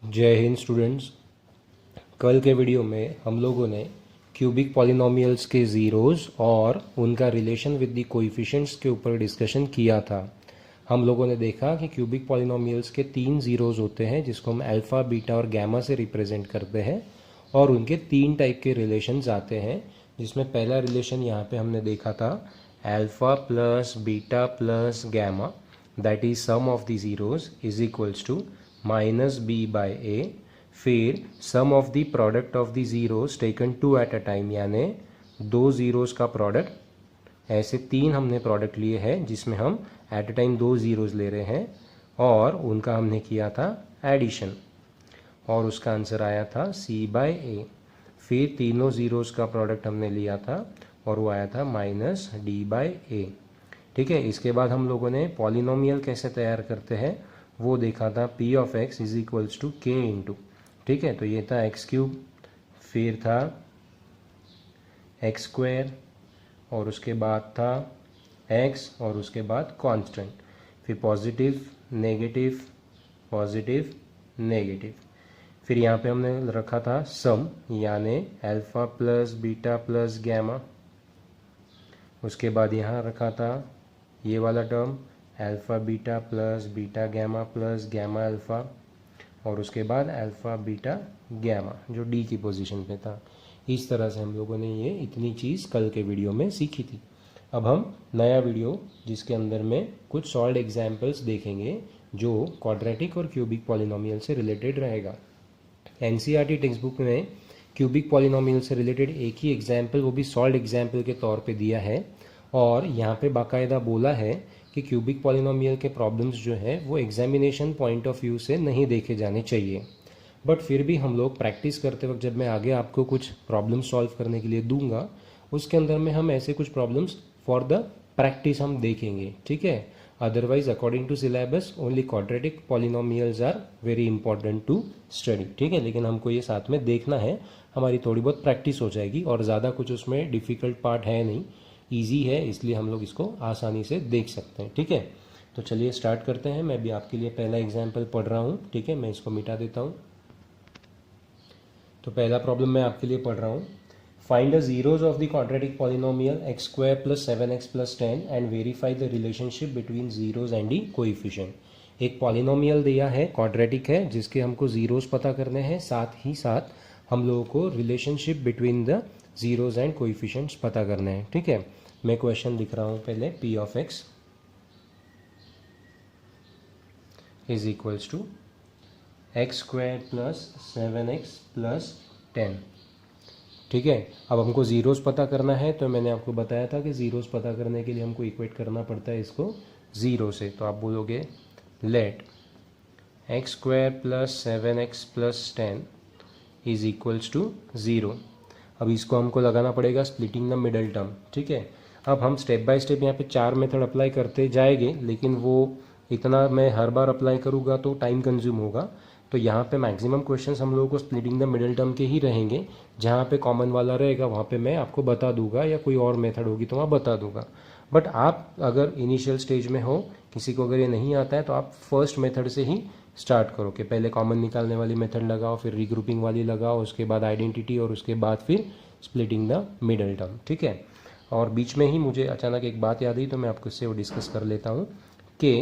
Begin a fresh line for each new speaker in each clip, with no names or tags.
जय हिंद स्टूडेंट्स। कल के वीडियो में हम लोगों ने क्यूबिक पॉलिनोमियल्स के ज़ीरोज़ और उनका रिलेशन विद द कोएफिशिएंट्स के ऊपर डिस्कशन किया था। हम लोगों ने देखा कि क्यूबिक पॉलिनोमियल्स के 3 ज़ीरोज़ होते हैं जिसको हम अल्फ़ा, बीटा और गैमा से रिप्रेजेंट करते हैं और उनके 3 टाइप के रिलेशंस आते हैं, जिसमें पहला रिलेशन यहाँ पे हमने देखा था alpha plus beta plus gamma, that is sum of the zeros is equals to minus B by A. फिर sum of the product of the zeros taken two at a time, यानी दो zeros का product. ऐसे 3 हमने product लिए हैं जिसमें हम एट अ टाइम 2 ज़ीरोज़ ले रहे हैं और उनका हमने किया था एडिशन और उसका आंसर आया था सी बाय ए। फिर तीनों ज़ीरोज़ का प्रोडक्ट हमने लिया था और वो आया था माइनस डी बाय ए। ठीक है, इसके बाद हम लोगों ने पॉलिनोमियल कैसे तैयार करते हैं वो देखा था। P of x is equals to k into, ठीक है, तो ये था एक्स क्यूब, फिर था एक्स स्क्वायर और उसके बाद था एक्स और उसके बाद कांस्टेंट, फिर पॉजिटिव नेगेटिव पॉजिटिव नेगेटिव। फिर यहाँ पे हमने रखा था सम, यानी alpha plus beta plus gamma. उसके बाद यहाँ रखा था ये वाला term alpha beta plus beta gamma plus gamma alpha और उसके बाद अल्फ़ा बीटा गैमा जो डी की पोजीशन पे था। इस तरह से हम लोगों ने ये इतनी चीज़ कल के वीडियो में सीखी थी। अब हम नया वीडियो जिसके अंदर में कुछ सॉल्व्ड एग्जाम्पल्स देखेंगे जो क्वाड्रेटिक और क्यूबिक पॉलिनोमियल से रिलेटेड रहेगा। एनसीईआरटी टेक्स्ट बुक में क्यूबिक पॉलिनोमियल से रिलेटेड एक ही एग्जाम्पल, वो भी सॉल्व्ड एग्जाम्पल के तौर पे दिया है और यहाँ पे बाकायदा बोला है कि क्यूबिक पॉलिनोमियल के प्रॉब्लम्स जो है वो एग्जामिनेशन पॉइंट ऑफ व्यू से नहीं देखे जाने चाहिए। बट फिर भी हम लोग प्रैक्टिस करते वक्त जब मैं आगे आपको कुछ प्रॉब्लम सॉल्व करने के लिए दूंगा उसके अंदर में हम ऐसे कुछ प्रॉब्लम्स फॉर द प्रैक्टिस हम देखेंगे, ठीक है। Otherwise according to syllabus only quadratic polynomials are very important to study, ठीक है, लेकिन हमको ये साथ में देखना है, हमारी थोड़ी बहुत प्रैक्टिस हो जाएगी और ज़्यादा कुछ उसमें डिफ़िकल्ट पार्ट है नहीं, ईजी है, इसलिए हम लोग इसको आसानी से देख सकते हैं, ठीक है। तो चलिए स्टार्ट करते हैं। मैं भी आपके लिए पहला एग्जाम्पल पढ़ रहा हूँ, ठीक है, मैं इसको मिटा देता हूँ। तो पहला प्रॉब्लम मैं आपके लिए पढ़ रहा हूँ। Find the zeros of the quadratic polynomial x square plus 7x plus 10 and verify the relationship between zeros and the coefficient. एक पॉलिनोमियल दिया है, क्वाड्रेटिक है, जिसके हमको जीरोज पता करने हैं, साथ ही साथ हम लोगों को relationship between the zeros and coefficients पता करने हैं, ठीक है। मैं क्वेश्चन लिख रहा हूँ पहले। P of x is equals to x square plus 7x plus 10, ठीक है। अब हमको ज़ीरोज़ पता करना है, तो मैंने आपको बताया था कि ज़ीरोज़ पता करने के लिए हमको इक्वेट करना पड़ता है इसको ज़ीरो से। तो आप बोलोगे let x square plus 7x plus 10 is equals to zero. अब इसको हमको लगाना पड़ेगा स्प्लिटिंग द मिडल टर्म, ठीक है। अब हम स्टेप बाय स्टेप यहाँ पे 4 मेथड अप्लाई करते जाएंगे, लेकिन वो इतना मैं हर बार अप्लाई करूँगा तो टाइम कंज्यूम होगा। तो यहाँ पे मैक्सिमम क्वेश्चंस हम लोगों को स्प्लिटिंग द मिडल टर्म के ही रहेंगे। जहाँ पे कॉमन वाला रहेगा वहाँ पे मैं आपको बता दूंगा, या कोई और मेथड होगी तो मैं बता दूंगा। बट आप अगर इनिशियल स्टेज में हो, किसी को अगर ये नहीं आता है, तो आप फर्स्ट मेथड से ही स्टार्ट करो कि पहले कॉमन निकालने वाली मेथड लगाओ, फिर रीग्रुपिंग वाली लगाओ, उसके बाद आइडेंटिटी और उसके बाद फिर स्प्लिटिंग द मिडल टर्म, ठीक है। और बीच में ही मुझे अचानक एक बात याद आई तो मैं आपको इससे वो डिस्कस कर लेता हूँ कि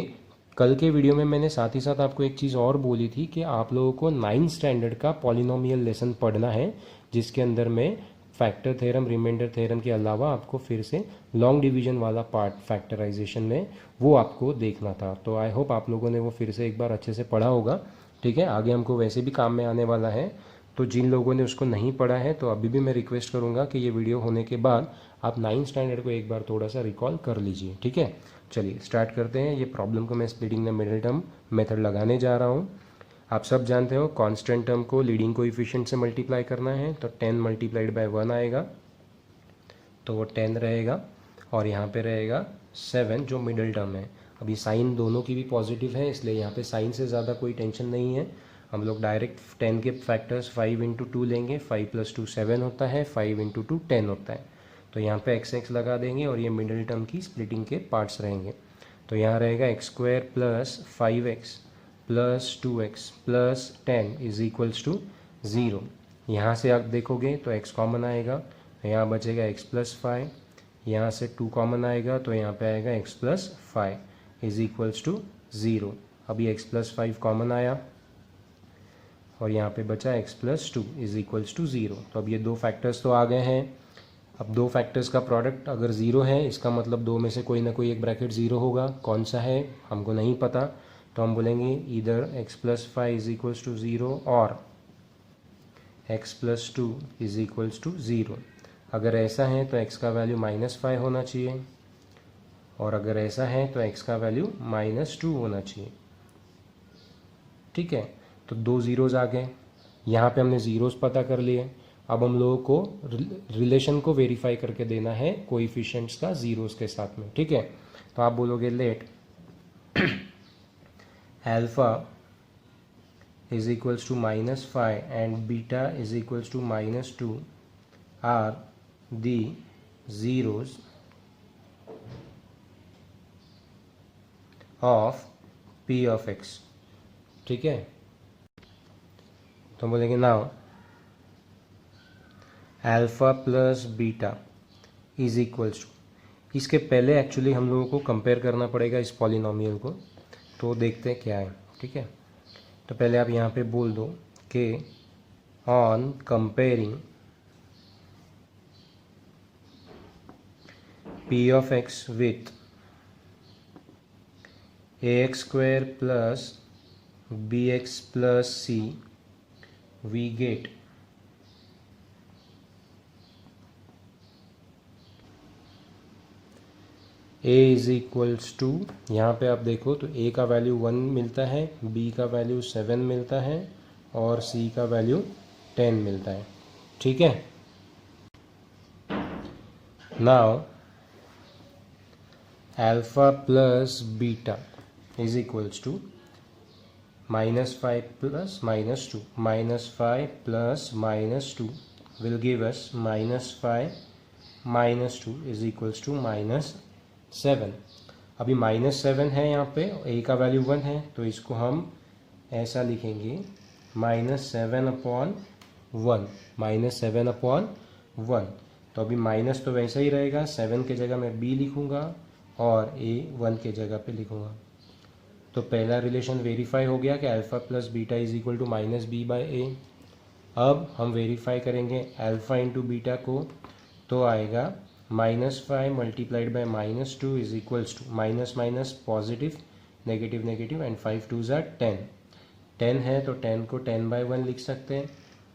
कल के वीडियो में मैंने साथ ही साथ आपको एक चीज़ और बोली थी कि आप लोगों को 9th स्टैंडर्ड का पॉलिनोमियल लेसन पढ़ना है, जिसके अंदर में फैक्टर थ्योरम, रिमाइंडर थ्योरम के अलावा आपको फिर से लॉन्ग डिवीजन वाला पार्ट फैक्टराइजेशन में वो आपको देखना था। तो आई होप आप लोगों ने वो फिर से एक बार अच्छे से पढ़ा होगा, ठीक है। आगे हमको वैसे भी काम में आने वाला है, तो जिन लोगों ने उसको नहीं पढ़ा है तो अभी भी मैं रिक्वेस्ट करूँगा कि ये वीडियो होने के बाद आप 9th स्टैंडर्ड को एक बार थोड़ा सा रिकॉल कर लीजिए, ठीक है। चलिए स्टार्ट करते हैं। ये प्रॉब्लम को मैं splitting the middle term method लगाने जा रहा हूँ। आप सब जानते हो कांस्टेंट टर्म को लीडिंग कोएफिशिएंट से मल्टीप्लाई करना है, तो 10 मल्टीप्लाइड बाय 1 आएगा, तो वो 10 रहेगा और यहाँ पे रहेगा 7 जो मिडल टर्म है। अभी साइन दोनों की भी पॉजिटिव है, इसलिए यहाँ पे साइन से ज़्यादा कोई टेंशन नहीं है। हम लोग डायरेक्ट 10 के फैक्टर्स 5 इंटू 2 लेंगे, 5 प्लस 2 7 होता है, 5 इंटू 2 10 होता है। तो यहाँ पे एक्स एक्स लगा देंगे और ये मिडिल टर्म की स्प्लिटिंग के पार्ट्स रहेंगे। तो यहाँ रहेगा x square plus 5x plus 2x plus 10 is equals to 0। यहाँ से आप देखोगे तो x कॉमन आएगा, यहाँ बचेगा x प्लस 5, यहाँ से 2 कॉमन आएगा तो यहाँ पे आएगा x plus 5 is equals to 0। अभी x प्लस 5 कॉमन आया और यहाँ पे बचा x plus 2 is equals to 0। तो अब ये दो फैक्टर्स तो आ गए हैं। अब दो फैक्टर्स का प्रोडक्ट अगर 0 है, इसका मतलब दो में से कोई ना कोई एक ब्रैकेट 0 होगा। कौन सा है हमको नहीं पता, तो हम बोलेंगे इधर x plus 5 is equals to 0 और x plus 2 is equals to 0। अगर ऐसा है तो x का वैल्यू -5 होना चाहिए, और अगर ऐसा है तो x का वैल्यू -2 होना चाहिए। ठीक है, तो दो ज़ीरोज़ आ गए। यहाँ पे हमने ज़ीरोज़ पता कर लिए। अब हम लोगों को रिलेशन को वेरीफाई करके देना है कोएफिशिएंट्स का ज़ीरोज़ के साथ में। ठीक है, तो आप बोलोगे let alpha is equals to -5 and beta is equals to -2 are the zeros of p of x। ठीक है, तो बोलेंगे now alpha plus beta is equals to, इसके पहले एक्चुअली हम लोगों को कंपेयर करना पड़ेगा इस पॉलिनोमियल को, तो देखते हैं क्या है। ठीक है, तो पहले आप यहाँ पे बोल दो कि on comparing p of x with ax² plus bx plus c we get a is equals to, यहाँ पे आप देखो तो a का वैल्यू 1 मिलता है, b का वैल्यू 7 मिलता है और c का वैल्यू 10 मिलता है। ठीक है, now alpha plus beta is equals to -5 plus -2, -5 plus -2 will give us -5 -2 is equals to -7। अभी -7 है, यहाँ पे a का वैल्यू 1 है, तो इसको हम ऐसा लिखेंगे -7/1, -7/1। तो अभी माइनस तो वैसा ही रहेगा, 7 के जगह मैं b लिखूँगा और a 1 के जगह पे लिखूँगा। तो पहला रिलेशन वेरीफाई हो गया कि alpha plus beta is equal to -b/a। अब हम वेरीफाई करेंगे अल्फ़ा इंटू बीटा को, तो आएगा -5 multiplied by -2 is equals to minus positive, negative negative and 5 2 ज़ा 10। 10 है तो 10 को 10/1 लिख सकते हैं,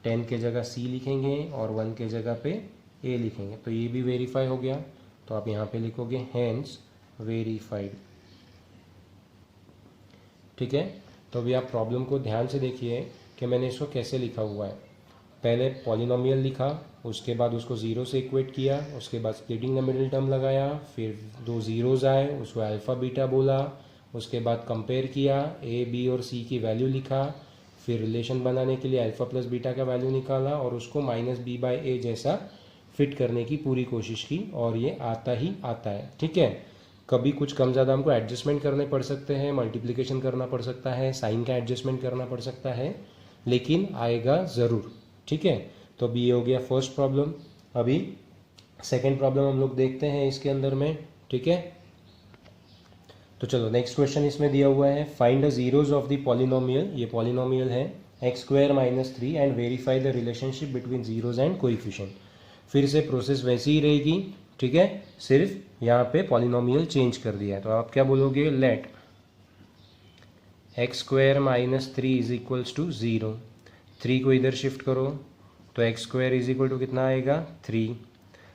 10 के जगह c लिखेंगे और 1 के जगह पे a लिखेंगे। तो ये भी वेरीफाई हो गया, तो आप यहाँ पे लिखोगे हैंस वेरीफाइड। ठीक है, तो अभी आप प्रॉब्लम को ध्यान से देखिए कि मैंने इसको कैसे लिखा हुआ है। पहले पॉलिनोमियल लिखा, उसके बाद उसको 0 से इक्वेट किया, उसके बाद स्प्लिटिंग द मिडिल टर्म लगाया, फिर दो ज़ीरोज़ आए, उसको अल्फ़ा बीटा बोला, उसके बाद कंपेयर किया, a b और c की वैल्यू लिखा, फिर रिलेशन बनाने के लिए अल्फ़ा प्लस बीटा का वैल्यू निकाला और उसको -b/a जैसा फिट करने की पूरी कोशिश की, और ये आता ही आता है। ठीक है, कभी कुछ कम ज़्यादा हमको एडजस्टमेंट करने पड़ सकते हैं, मल्टीप्लिकेशन करना पड़ सकता है, साइन का एडजस्टमेंट करना पड़ सकता है, लेकिन आएगा ज़रूर। ठीक है, तो अभी ये हो गया फर्स्ट प्रॉब्लम। अभी सेकंड प्रॉब्लम हम लोग देखते हैं इसके अंदर में। ठीक है, तो चलो नेक्स्ट क्वेश्चन इसमें दिया हुआ है, find the zeros of the polynomial. ये पॉलिनोमियल है x² - 3 and verify the relationship between zeros and coefficient. फिर से प्रोसेस वैसी ही रहेगी। ठीक है, सिर्फ यहाँ पे पॉलिनोमियल चेंज कर दिया है। तो आप क्या बोलोगे, late x² - 3 is equals to 0। 3 को इधर शिफ्ट करो तो x² इज इक्वल टू कितना आएगा, 3।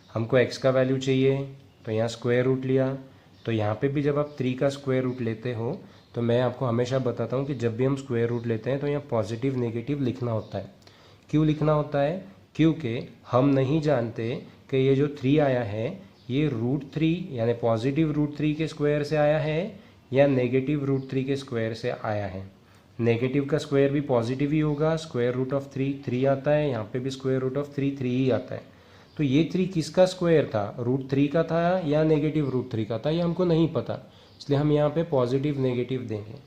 हमको x का वैल्यू चाहिए, तो यहाँ स्क्वायर रूट लिया। तो यहाँ पे भी जब आप 3 का स्क्वायर रूट लेते हो, तो मैं आपको हमेशा बताता हूँ कि जब भी हम स्क्वायर रूट लेते हैं तो यहाँ पॉजिटिव नेगेटिव लिखना होता है। क्यों लिखना होता है, क्योंकि हम नहीं जानते कि ये जो 3 आया है ये √3 यानी पॉजिटिव √3 के स्क्वायर से आया है या नेगेटिव √3 के स्क्वायर से आया है। नेगेटिव का स्क्वायर भी पॉजिटिव ही होगा, स्क्वायर रूट ऑफ 3 आता है, यहाँ पे भी स्क्वायर रूट ऑफ 3 ही आता है। तो ये 3 किसका स्क्वायर था, √3 का था या नेगेटिव √3 का था, ये हमको नहीं पता, इसलिए हम यहाँ पे पॉजिटिव नेगेटिव देंगे।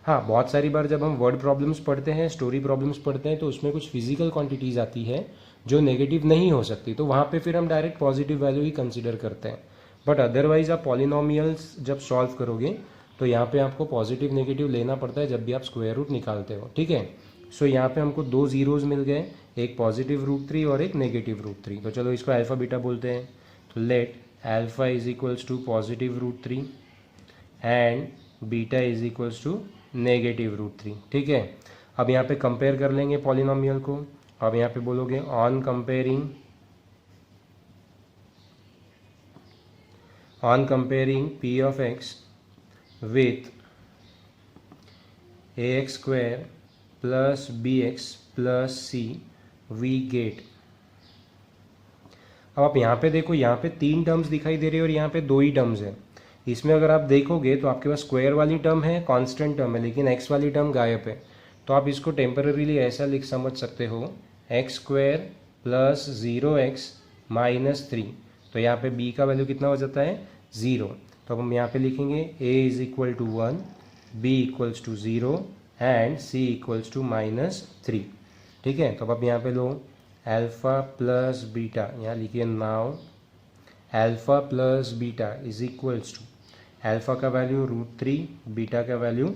हाँ, बहुत सारी बार जब हम वर्ड प्रॉब्लम्स पढ़ते हैं, स्टोरी प्रॉब्लम्स पढ़ते हैं, तो उसमें कुछ फिजिकल क्वांटिटीज़ आती है जो नेगेटिव नहीं हो सकती, तो वहाँ पे फिर हम डायरेक्ट पॉजिटिव वैल्यू ही कंसिडर करते हैं। बट अदरवाइज आप पॉलिनोमियल्स जब सॉल्व करोगे तो यहाँ पे आपको पॉजिटिव नेगेटिव लेना पड़ता है जब भी आप स्क्वायर रूट निकालते हो, ठीक है। सो यहाँ पे हमको दो जीरोज मिल गए, एक पॉजिटिव रूट 3 और एक नेगेटिव रूट 3। तो चलो इसको अल्फा बीटा बोलते हैं। तो let alpha is equals to positive root 3 and beta is equals to negative root 3, ठीक है। अब यहाँ पे कंपेयर कर लेंगे पॉलिनोमियल को। अब यहाँ पे बोलोगे on comparing p of x with a x square plus b x plus c we get. अब आप यहाँ पे देखो, यहाँ पे 3 टर्म्स दिखाई दे रही है और यहाँ पे 2 ही टर्म्स है। इसमें अगर आप देखोगे तो आपके पास स्क्वायर वाली टर्म है, कांस्टेंट टर्म है, लेकिन एक्स वाली टर्म गायब है। तो आप इसको टेम्पररीली ऐसा समझ सकते हो, x square plus 0x minus 3। तो यहाँ पे b का वैल्यू कितना हो जाता है, 0। तो अब हम यहाँ पे लिखेंगे a is equal to 1, b equals to 0 and c equals to -3, ठीक है। तो अब यहाँ पे लो अल्फा प्लस बीटा, यहाँ लिखिए now alpha plus beta is equals to alpha का वैल्यू √3, बीटा का वैल्यू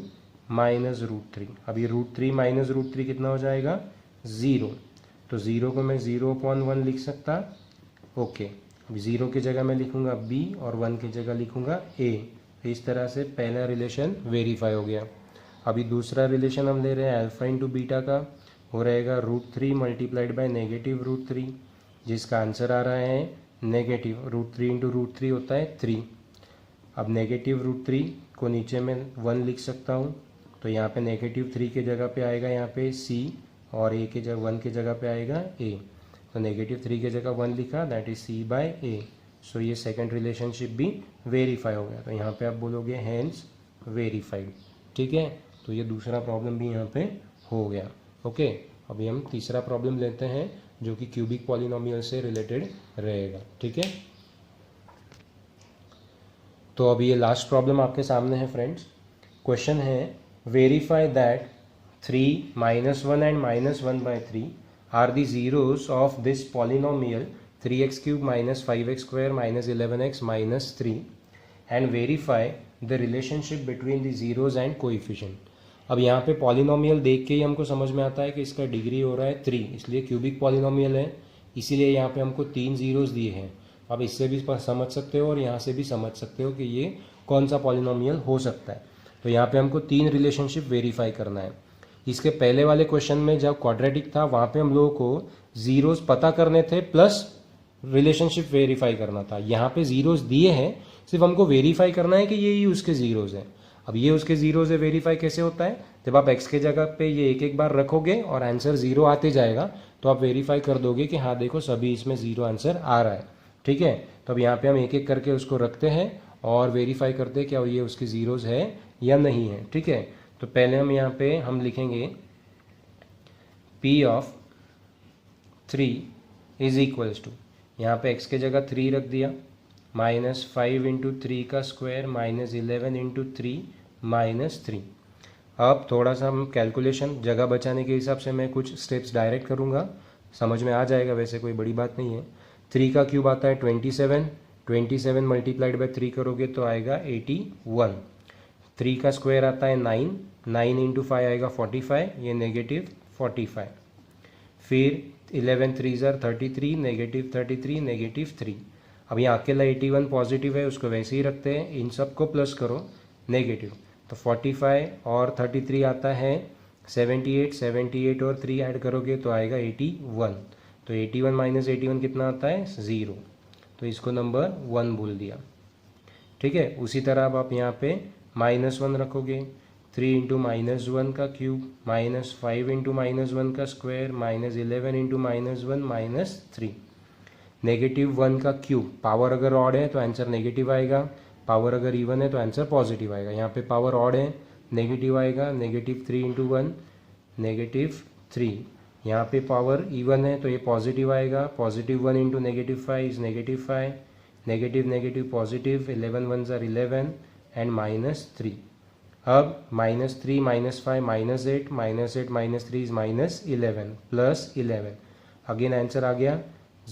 -√3। अब ये √3 माइनस √3 कितना हो जाएगा, 0। तो 0 को मैं 0/1 लिख सकता, ओके। अब 0 की जगह मैं लिखूंगा b और 1 की जगह लिखूंगा a। इस तरह से पहला रिलेशन वेरीफाई हो गया। अभी दूसरा रिलेशन हम ले रहे हैं अल्फा इंटू बीटा का, हो रहेगा √3 मल्टीप्लाइड बाय नेगेटिव √3, जिसका आंसर आ रहा है नेगेटिव √3 इंटू √3 होता है 3। अब नेगेटिव √3 को नीचे में 1 लिख सकता हूँ, तो यहाँ पे -3 के जगह पे आएगा यहाँ पे c और a के जगह 1 के जगह पे आएगा a। तो -3 के जगह 1 लिखा, that is c by a। So ये सेकंड रिलेशनशिप भी वेरीफाई हो गया। तो यहाँ पे आप बोलोगे हैंस वेरीफाइड, ठीक है। तो ये दूसरा प्रॉब्लम भी यहाँ पे हो गया, ओके। अभी हम तीसरा प्रॉब्लम लेते हैं जो कि क्यूबिक पॉलिनोमियल से रिलेटेड रहेगा, ठीक है। तो अभी ये लास्ट प्रॉब्लम आपके सामने है फ्रेंड्स। क्वेश्चन है verify that 3 -1 and -1/3 are the zeros of this polynomial 3x³ -5x² -11x -3 and verify the relationship between the zeros and coefficient. अब यहाँ पे पॉलिनोमियल देख के ही हमको समझ में आता है कि इसका डिग्री हो रहा है 3, इसलिए क्यूबिक पॉलिनोमियल है, इसीलिए यहाँ पे हमको 3 जीरोज दिए हैं। अब इससे भी समझ सकते हो और यहाँ से भी समझ सकते हो कि ये कौन सा पॉलिनोमियल हो सकता है। तो यहाँ पे हमको 3 रिलेशनशिप वेरीफाई करना है। इसके पहले वाले क्वेश्चन में जब क्वाड्रेटिक था वहाँ पे हम लोगों को जीरोज पता करने थे प्लस रिलेशनशिप वेरीफाई करना था। यहाँ पे जीरोज दिए हैं, सिर्फ हमको वेरीफाई करना है कि ये ही उसके जीरोज हैं। अब ये उसके जीरोज है, वेरीफाई कैसे होता है, जब आप x के जगह पे ये एक बार रखोगे और आंसर 0 आते जाएगा तो आप वेरीफाई कर दोगे कि हाँ देखो सभी इसमें 0 आंसर आ रहा है, ठीक है। तो अब यहाँ पे हम एक एक करके उसको रखते हैं और वेरीफाई करते हैं क्या ये उसके जीरोज है या नहीं है, ठीक है। तो पहले हम यहाँ पे हम लिखेंगे p of 3 is equals to, यहाँ पे x के जगह 3 रख दिया, -5 इंटू 3 का स्क्वायर -11 इंटू 3 -3। अब थोड़ा सा हम कैलकुलेशन जगह बचाने के हिसाब से मैं कुछ स्टेप्स डायरेक्ट करूँगा, समझ में आ जाएगा, वैसे कोई बड़ी बात नहीं है। 3 का क्यूब आता है 27 मल्टीप्लाइड बाय 3 करोगे तो आएगा 81। 3 का स्क्वायर आता है 9 इंटू 5 आएगा 45, ये -45। फिर 11 3 33, -33 -3। अब यहाँ अकेला 81 पॉजिटिव है, उसको वैसे ही रखते हैं, इन सब को प्लस करो नेगेटिव। तो 45 और 33 आता है 78 और 3 ऐड करोगे तो आएगा 81। तो 81 माइनस 81 कितना आता है, 0। तो इसको नंबर 1 बोल दिया, ठीक है। उसी तरह अब आप यहाँ पे -1 रखोगे, 3 इंटू -1 का क्यूब, -5 इंटू -1 का स्क्वायर, -11 इंटू -1 -3। -1 का क्यूब, पावर अगर ऑड है तो आंसर नेगेटिव आएगा, पावर अगर इवन है तो आंसर पॉजिटिव आएगा। यहाँ पे पावर ऑड है, नेगेटिव आएगा, -3 इंटू 1 -3। यहाँ पे पावर इवन है तो ये पॉजिटिव आएगा, +1 into -5 is -5, negative positive, 11 1s are 11 and -3। अब -3 -5 -8 -8 -3 इज -11 +11। अगेन आंसर आ गया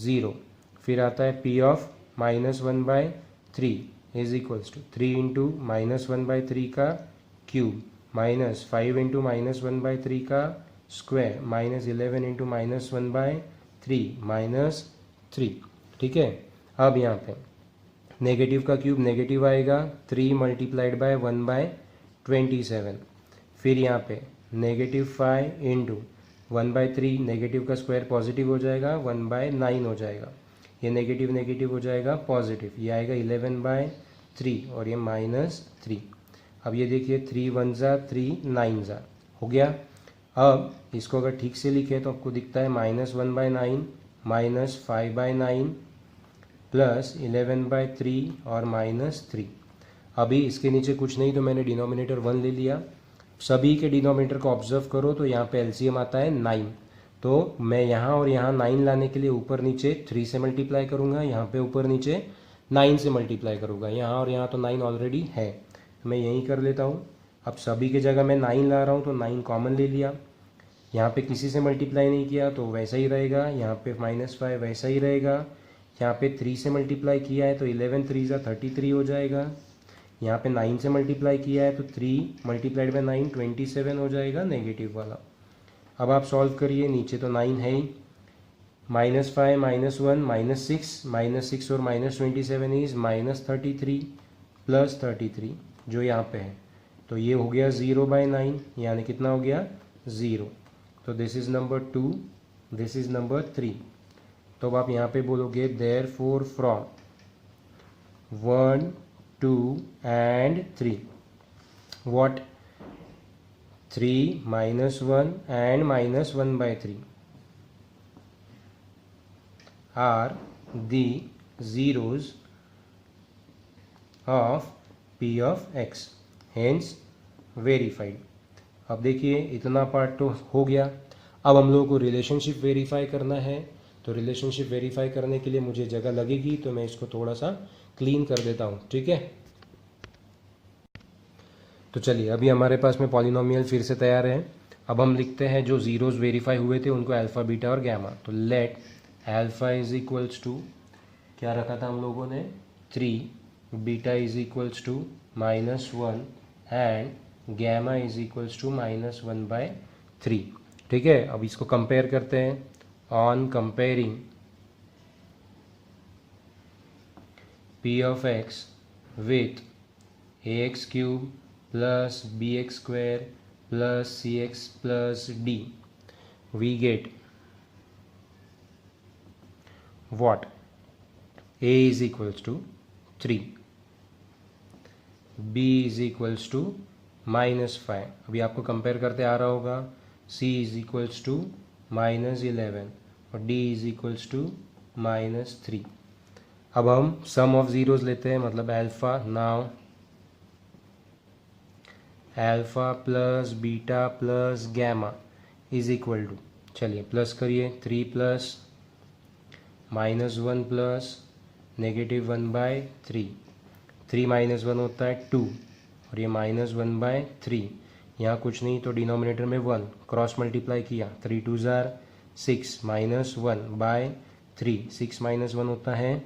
0। फिर आता है P of -1/3 is equals to 3 into -1/3 का क्यूब -5 इंटू -1/3 का स्क्वायर -11 इंटू -1/3 -3। ठीक है। अब यहाँ पे नेगेटिव का क्यूब नेगेटिव आएगा, 3 मल्टीप्लाइड बाय 1/27। फिर यहाँ पे -5 इंटू 1/3, नेगेटिव का स्क्वायर पॉजिटिव हो जाएगा, 1/9 हो जाएगा। ये नेगेटिव नेगेटिव हो जाएगा पॉजिटिव, ये आएगा 11/3 और ये -3। अब ये देखिए 3 1 ज़ा 3 9 ज़ा हो गया। अब इसको अगर ठीक से लिखे तो आपको दिखता है -1/9 -5/9 +11/3 और -3। अभी इसके नीचे कुछ नहीं तो मैंने डिनोमिनेटर 1 ले लिया। सभी के डिनोमिनेटर को ऑब्जर्व करो तो यहाँ पे एलसीएम आता है 9। तो मैं यहाँ और यहाँ 9 लाने के लिए ऊपर नीचे 3 से मल्टीप्लाई करूँगा, यहाँ पे ऊपर नीचे 9 से मल्टीप्लाई करूँगा। यहाँ और यहाँ तो 9 ऑलरेडी है, तो मैं यहीं कर लेता हूँ। अब सभी के जगह मैं 9 ला रहा हूँ तो 9 कॉमन ले लिया। यहाँ पे किसी से मल्टीप्लाई नहीं किया तो वैसा ही रहेगा, यहाँ पे -5 वैसा ही रहेगा। यहाँ पे 3 से मल्टीप्लाई किया है तो 11 3 ज़ा 33 हो जाएगा। यहाँ पे 9 से मल्टीप्लाई किया है तो 3 मल्टीप्लाइड बाय 9 27 हो जाएगा नेगेटिव वाला। अब आप सॉल्व करिए, नीचे तो 9 है ही, -5 -1 -6 और -27 इज -33 +33 जो यहाँ पे है। तो ये हो गया 0/9, यानी कितना हो गया 0। तो this is number 2, this is number 3। तो अब आप यहाँ पे बोलोगे therefore from 1 2 and 3 what 3 -1 and -1/3 are the zeros of P of X, hence verified। अब देखिए इतना पार्ट तो हो गया। अब हम लोगों को रिलेशनशिप वेरीफाई करना है। तो रिलेशनशिप वेरीफाई करने के लिए मुझे जगह लगेगी, तो मैं इसको थोड़ा सा क्लीन कर देता हूँ। ठीक है, तो चलिए अभी हमारे पास में पॉलिनोमियल फिर से तैयार है। अब हम लिखते हैं जो जीरोज वेरीफाई हुए थे उनको अल्फ़ा बीटा और गैमा। तो let alpha is equals to क्या रखा था हम लोगों ने 3, beta is equals to -1 and gamma is equals to -1/3। ठीक है, अब इसको कंपेयर करते हैं। On comparing P of X with ax cube plus bx square plus cx plus d, we get what? A is equals to 3, b is equals to -5, अभी आपको compare करते आ रहा होगा, c is equals to -11 और d is equals to -3। अब हम सम of zeros लेते हैं, मतलब alpha. Now alpha plus beta plus gamma is equal to, चलिए प्लस करिए, 3 प्लस -1 प्लस -1/3। 3 -1 होता है 2 और ये -1/3। यहाँ कुछ नहीं तो डिनोमिनेटर में 1 क्रॉस मल्टीप्लाई किया, 3 2 ज़ार 6 -1/3। 6 -1 होता है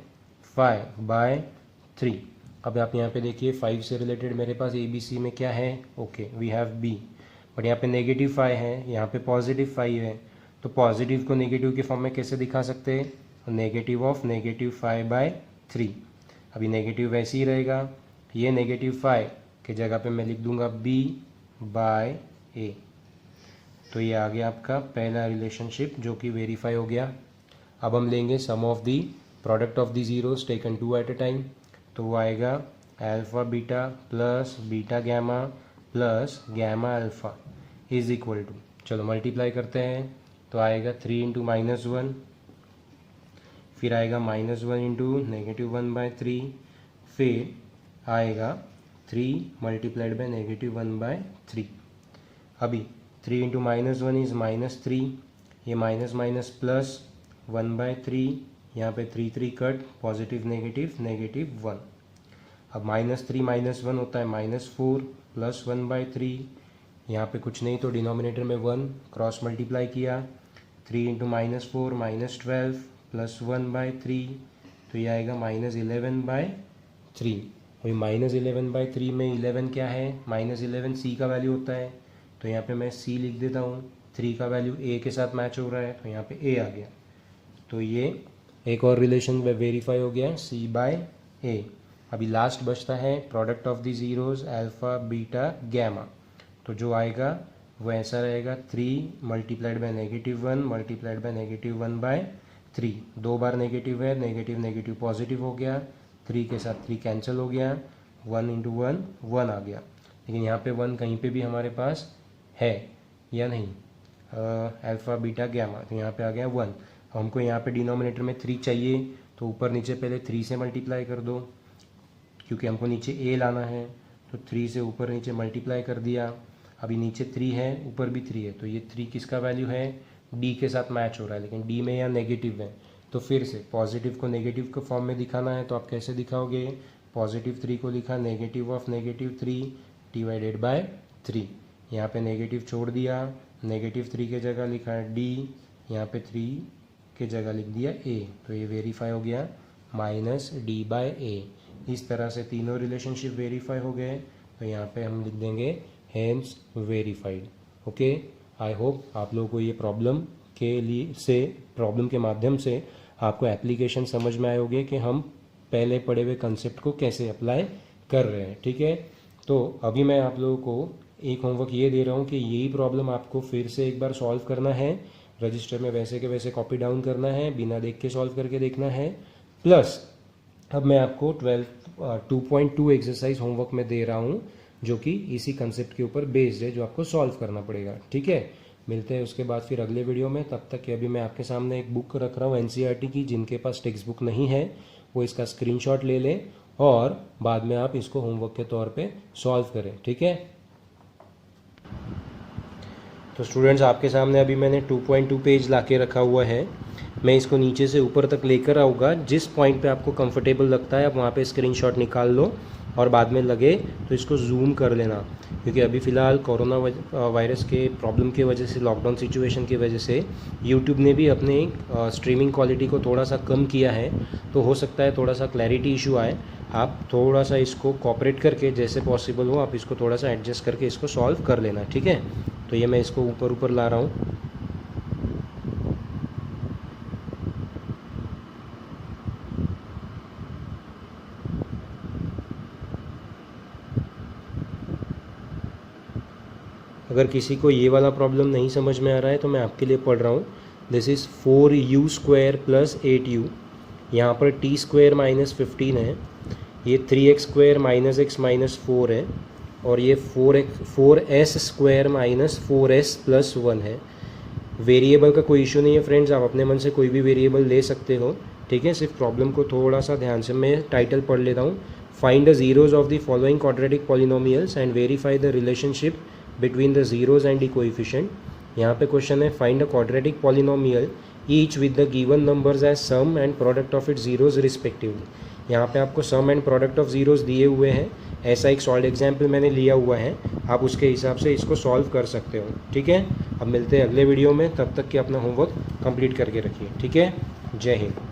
5/3। अब आप यहाँ पे देखिए 5 से रिलेटेड मेरे पास ABC में क्या है, okay we have B, but यहाँ पे -5 है, यहाँ पे +5 है। तो पॉजिटिव को नेगेटिव के फॉर्म में कैसे दिखा सकते हैं, नेगेटिव ऑफ -5/3। अभी नेगेटिव वैसे ही रहेगा, ये -5 के जगह पे मैं लिख दूंगा B/A। तो ये आ गया आपका पहला रिलेशनशिप जो कि वेरीफाई हो गया। अब हम लेंगे sum of the product of the zeros taken 2 at a time. तो वो आएगा alpha beta plus beta gamma plus gamma alpha is equal to, चलो मल्टीप्लाई करते हैं तो आएगा 3 इंटू -1, फिर आएगा -1 इंटू -1/3, फिर आएगा 3 मल्टीप्लाइड बाय -1/3। अभी 3 इंटू -1 इज़ -3, ये माइनस माइनस प्लस 1/3, यहाँ पे 3 3 कट, पॉजिटिव नेगेटिव -1। अब -3 - 1 होता है -4 + 1/3। यहाँ पे कुछ नहीं तो डिनोमिनेटर में 1 क्रॉस मल्टीप्लाई किया, 3 × -4 -12 + 1/3, तो ये आएगा -11/3। अभी -11/3 में 11 क्या है, -11 सी का वैल्यू होता है, तो यहाँ पे मैं सी लिख देता हूँ। 3 का वैल्यू ए के साथ मैच हो रहा है, तो यहाँ पे ए आ गया। तो ये एक और रिलेशन वेरीफाई हो गया, C/A। अभी लास्ट बचता है product of the zeros alpha beta gamma. तो जो आएगा वो ऐसा रहेगा 3 × -1 × -1/3। 2 बार नेगेटिव है, नेगेटिव नेगेटिव पॉजिटिव हो गया, 3 के साथ 3 कैंसिल हो गया, 1 × 1 1 आ गया। लेकिन यहाँ पे 1 कहीं पे भी हमारे पास है या नहीं, अल्फ़ा बीटा गैमा, तो यहाँ पे आ गया 1। हमको यहाँ पे डिनोमिनेटर में 3 चाहिए, तो ऊपर नीचे पहले 3 से मल्टीप्लाई कर दो, क्योंकि हमको नीचे ए लाना है, तो 3 से ऊपर नीचे मल्टीप्लाई कर दिया। अभी नीचे 3 है, ऊपर भी 3 है, तो ये 3 किसका वैल्यू है, डी के साथ मैच हो रहा है, लेकिन डी में यहाँ नेगेटिव है। तो फिर से पॉजिटिव को नेगेटिव के फॉर्म में दिखाना है, तो आप कैसे दिखाओगे, +3 को लिखा -3 /3। यहाँ पे नेगेटिव छोड़ दिया, -3 के जगह लिखा है डी, यहाँ पे 3 के जगह लिख दिया ए, तो ये वेरीफाई हो गया -D/A। इस तरह से तीनों रिलेशनशिप वेरीफाई हो गए, तो यहाँ पे हम लिख देंगे hence verified. Okay, I hope आप लोगों को ये प्रॉब्लम के माध्यम से आपको एप्लीकेशन समझ में आए होंगे कि हम पहले पढ़े हुए कंसेप्ट को कैसे अप्लाई कर रहे हैं। ठीक है, तो अभी मैं आप लोगों को एक होमवर्क ये दे रहा हूँ कि यही प्रॉब्लम आपको फिर से एक बार सॉल्व करना है, रजिस्टर में वैसे के वैसे कॉपी डाउन करना है, बिना देख के सॉल्व करके देखना है। प्लस अब मैं आपको 2.2 एक्सरसाइज होमवर्क में दे रहा हूँ, जो कि इसी कंसेप्ट के ऊपर बेस्ड है, जो आपको सॉल्व करना पड़ेगा। ठीक है, मिलते हैं उसके बाद फिर अगले वीडियो में। तब तक कि अभी मैं आपके सामने एक बुक रख रहा हूँ NCERT की, जिनके पास टेक्स्ट बुक नहीं है वो इसका स्क्रीनशॉट ले लें और बाद में आप इसको होमवर्क के तौर पे सॉल्व करें। ठीक है, तो स्टूडेंट्स आपके सामने अभी मैंने 2.2 पेज ला के रखा हुआ है। मैं इसको नीचे से ऊपर तक लेकर आऊँगा, जिस पॉइंट पे आपको कंफर्टेबल लगता है आप वहाँ पे स्क्रीनशॉट निकाल लो और बाद में लगे तो इसको जूम कर लेना, क्योंकि अभी फ़िलहाल कोरोना वायरस के प्रॉब्लम की वजह से, लॉकडाउन सिचुएशन की वजह से यूट्यूब ने भी अपने स्ट्रीमिंग क्वालिटी को थोड़ा सा कम किया है, तो हो सकता है थोड़ा सा क्लैरिटी इशू आए। आप थोड़ा सा इसको कॉपरेट करके जैसे पॉसिबल हो आप इसको थोड़ा सा एडजस्ट करके इसको सॉल्व कर लेना। ठीक है, तो ये मैं इसको ऊपर ऊपर ला रहा हूँ। अगर किसी को ये वाला प्रॉब्लम नहीं समझ में आ रहा है तो मैं आपके लिए पढ़ रहा हूँ। This is 4u² + 8u। यहाँ पर t² - 15 है, ये 3x² - x - 4 है, और ये 4s² - 4s + 1 है। वेरिएबल का कोई इशू नहीं है फ्रेंड्स, आप अपने मन से कोई भी वेरिएबल ले सकते हो। ठीक है, सिर्फ प्रॉब्लम को थोड़ा सा ध्यान से, मैं टाइटल पढ़ लेता हूँ। Find the zeros of the following quadratic polynomials and verify the relationship between the zeros and the coefficient. यहाँ पे क्वेश्चन है, find a quadratic polynomial each with the given numbers as sum and product of its zeros respectively. यहाँ पे आपको sum and product of zeros दिए हुए हैं, ऐसा एक सॉल्व एग्जाम्पल मैंने लिया हुआ है, आप उसके हिसाब से इसको सॉल्व कर सकते हो। ठीक है, अब मिलते हैं अगले वीडियो में, तब तक कि अपना होमवर्क कंप्लीट करके रखिए। ठीक है, जय हिंद।